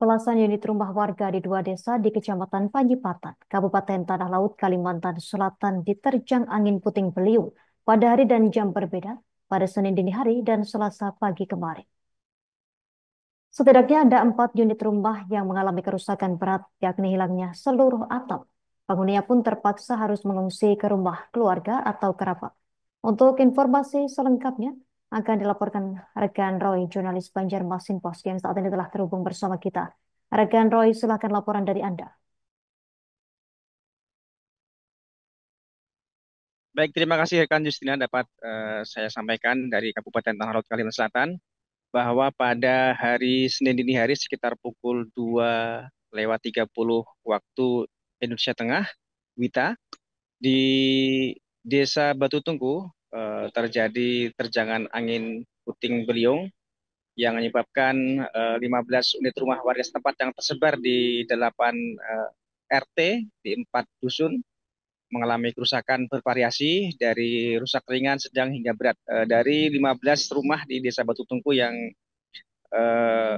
Belasan unit rumah warga di dua desa di Kecamatan Panyipatan, Kabupaten Tanah Laut, Kalimantan Selatan diterjang angin puting beliung pada hari dan jam berbeda pada Senin dini hari dan Selasa pagi kemarin. Setidaknya ada 4 unit rumah yang mengalami kerusakan berat, yakni hilangnya seluruh atap. Penghuninya pun terpaksa harus mengungsi ke rumah keluarga atau kerabat. Untuk informasi selengkapnya akan dilaporkan rekan Roy, jurnalis Banjarmasin Post yang saat ini telah terhubung bersama kita. Rekan Roy, silakan laporan dari Anda. Baik, terima kasih rekan Justina dapat saya sampaikan dari Kabupaten Tanah Laut Kalimantan Selatan bahwa pada hari Senin dini hari sekitar pukul 2:30 waktu Indonesia Tengah, WITA, di Desa Batu Tungku terjadi terjangan angin puting beliung yang menyebabkan 15 unit rumah warga setempat yang tersebar di 8 RT di 4 dusun mengalami kerusakan bervariasi dari rusak ringan, sedang hingga berat. Dari 15 rumah di Desa Batu Tungku yang eh,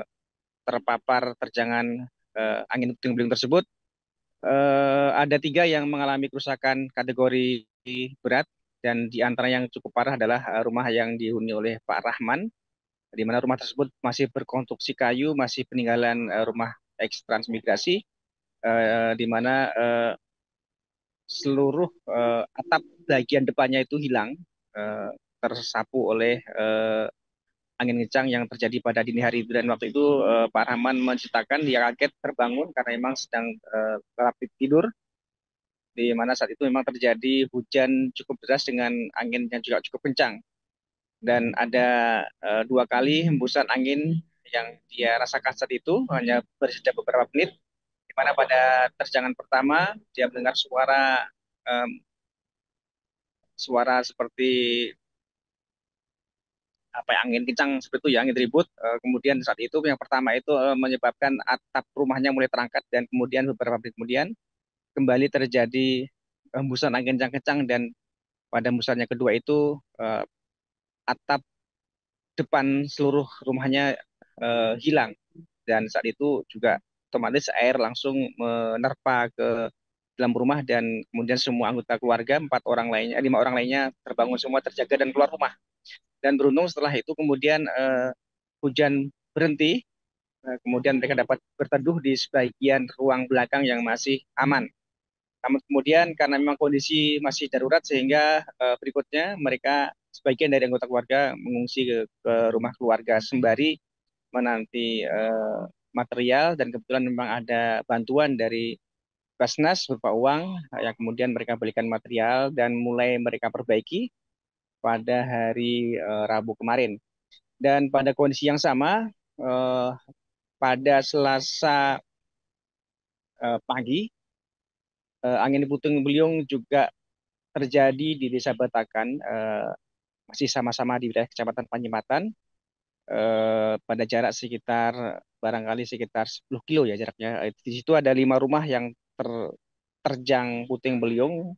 terpapar terjangan angin puting beliung tersebut, ada 3 yang mengalami kerusakan kategori berat dan di antara yang cukup parah adalah rumah yang dihuni oleh Pak Rahman, di mana rumah tersebut masih berkonstruksi kayu, masih peninggalan rumah eks transmigrasi, di mana seluruh atap bagian depannya itu hilang, eh, tersapu oleh angin kencang yang terjadi pada dini hari itu. Dan waktu itu Pak Rahman menceritakan dia kaget terbangun karena memang sedang relatif tidur, di mana saat itu memang terjadi hujan cukup deras dengan angin yang juga cukup kencang. Dan ada 2 kali hembusan angin yang dia rasakan saat itu hanya berjeda beberapa menit, di mana pada terjangan pertama dia mendengar suara seperti apa ya, angin kencang seperti itu ya, angin ribut. Kemudian saat itu yang pertama itu menyebabkan atap rumahnya mulai terangkat dan kemudian beberapa menit kemudian kembali terjadi hembusan angin yang kencang dan pada hembusan yang kedua itu atap depan seluruh rumahnya hilang dan saat itu juga otomatis air langsung menerpa ke dalam rumah dan kemudian semua anggota keluarga 4 orang lainnya, 5 orang lainnya terbangun semua, terjaga dan keluar rumah. Dan beruntung setelah itu kemudian hujan berhenti, kemudian mereka dapat berteduh di sebagian ruang belakang yang masih aman. Namun kemudian karena memang kondisi masih darurat sehingga berikutnya mereka sebagian dari anggota keluarga mengungsi ke rumah keluarga sembari menanti material, dan kebetulan memang ada bantuan dari Basnas berupa uang yang kemudian mereka berikan material dan mulai mereka perbaiki pada hari Rabu kemarin. Dan pada kondisi yang sama, eh, pada Selasa pagi, angin puting beliung juga terjadi di Desa Batakan, masih sama-sama di wilayah Kecamatan Panyematan, pada jarak sekitar barangkali sekitar 10 kilo ya jaraknya. Di situ ada 5 rumah yang terjang puting beliung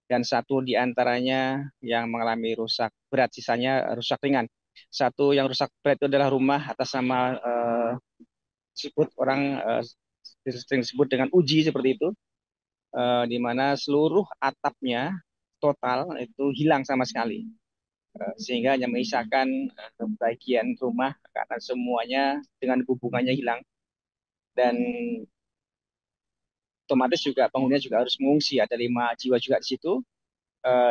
dan satu di antaranya yang mengalami rusak berat, sisanya rusak ringan. Satu yang rusak berat itu adalah rumah atas nama disebut orang sering disebut dengan Uji seperti itu, di mana seluruh atapnya total itu hilang sama sekali. Sehingga hanya menyisakan bagian rumah karena semuanya dengan hubungannya hilang dan otomatis juga penghuninya juga harus mengungsi, ada 5 jiwa juga di situ.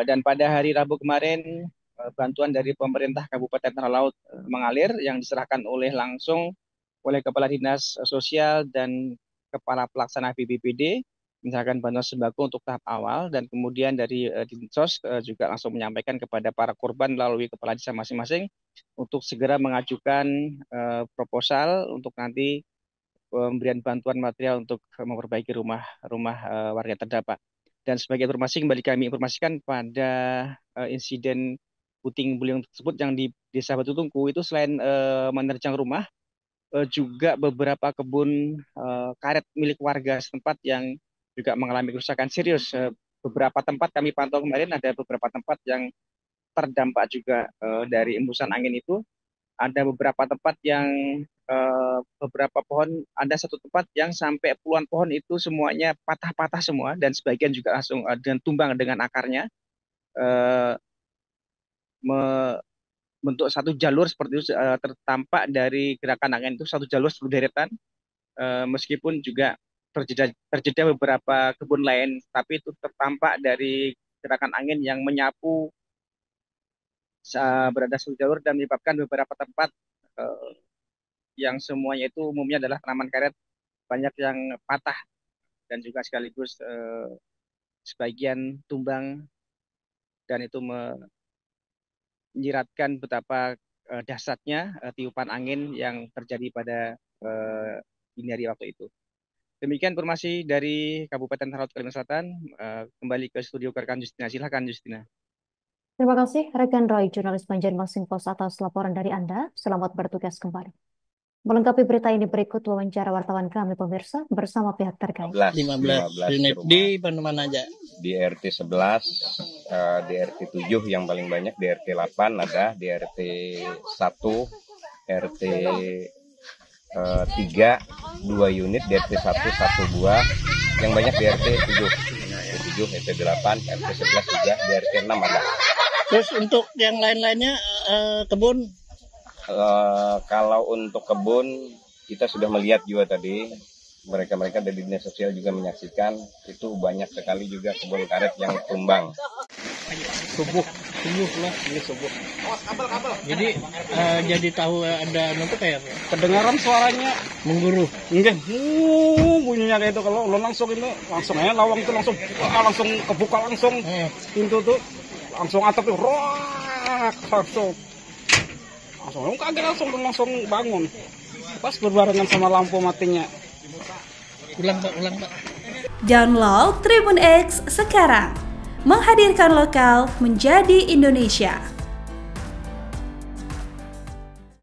Dan pada hari Rabu kemarin bantuan dari pemerintah Kabupaten Tanah Laut mengalir yang diserahkan langsung oleh Kepala Dinas Sosial dan Kepala Pelaksana BPBD, misalkan bantuan sembako untuk tahap awal, dan kemudian dari Dinsos juga langsung menyampaikan kepada para korban melalui kepala desa masing-masing untuk segera mengajukan proposal untuk nanti pemberian bantuan material untuk memperbaiki rumah-rumah warga terdampak. Dan sebagai informasi kembali kami informasikan pada insiden puting beliung tersebut yang di Desa Batu Tungku itu selain menerjang rumah, juga beberapa kebun karet milik warga setempat yang juga mengalami kerusakan serius. Beberapa tempat kami pantau kemarin ada beberapa tempat yang terdampak juga dari embusan angin itu. Ada beberapa tempat yang beberapa pohon, ada satu tempat yang sampai puluhan pohon itu semuanya patah-patah semua dan sebagian juga langsung dengan tumbang dengan akarnya, eh, membentuk satu jalur seperti itu, tertampak dari gerakan angin itu satu jalur sepuluh deretan, meskipun juga terjeda beberapa kebun lain, tapi itu tertampak dari gerakan angin yang menyapu berada satu jalur dan menyebabkan beberapa tempat eh, yang semuanya itu umumnya adalah tanaman karet banyak yang patah dan juga sekaligus sebagian tumbang dan itu menyiratkan betapa dahsyatnya tiupan angin yang terjadi pada eh, dini hari waktu itu. Demikian informasi dari Kabupaten Talaut Kalimantan Selatan. Kembali ke studio ke rekan Justina. Silakan Justina. Terima kasih rekan Roy, jurnalis Banjarmasin Pos atas laporan dari Anda. Selamat bertugas kembali. Melengkapi berita ini berikut wawancara wartawan kami pemirsa bersama pihak terkait. 15 unit di mana aja? Di RT 11, di RT 7 yang paling banyak, di RT 8 ada, di RT 1, RT 3, 2 unit, di RT 1, 1 buah, yang banyak di RT 7, RT 8, RT 11 juga, di RT 6 ada. Terus untuk yang lain-lainnya kebun? Kalau untuk kebun, kita sudah melihat juga tadi, mereka dari dinas sosial juga menyaksikan, itu banyak sekali juga kebun karet yang tumbang. Subuh lah, ini subuh. Jadi tahu ada itu kayak kedengaran suaranya mengguru. enggak bunyinya kayak itu. Kalau lo langsung aja lawang itu langsung kebuka langsung pintu tuh, langsung atap tuh langsung kaget, langsung bangun pas berbarengan sama lampu matinya. Ulang Pak. Download Tribun X sekarang, menghadirkan lokal menjadi Indonesia.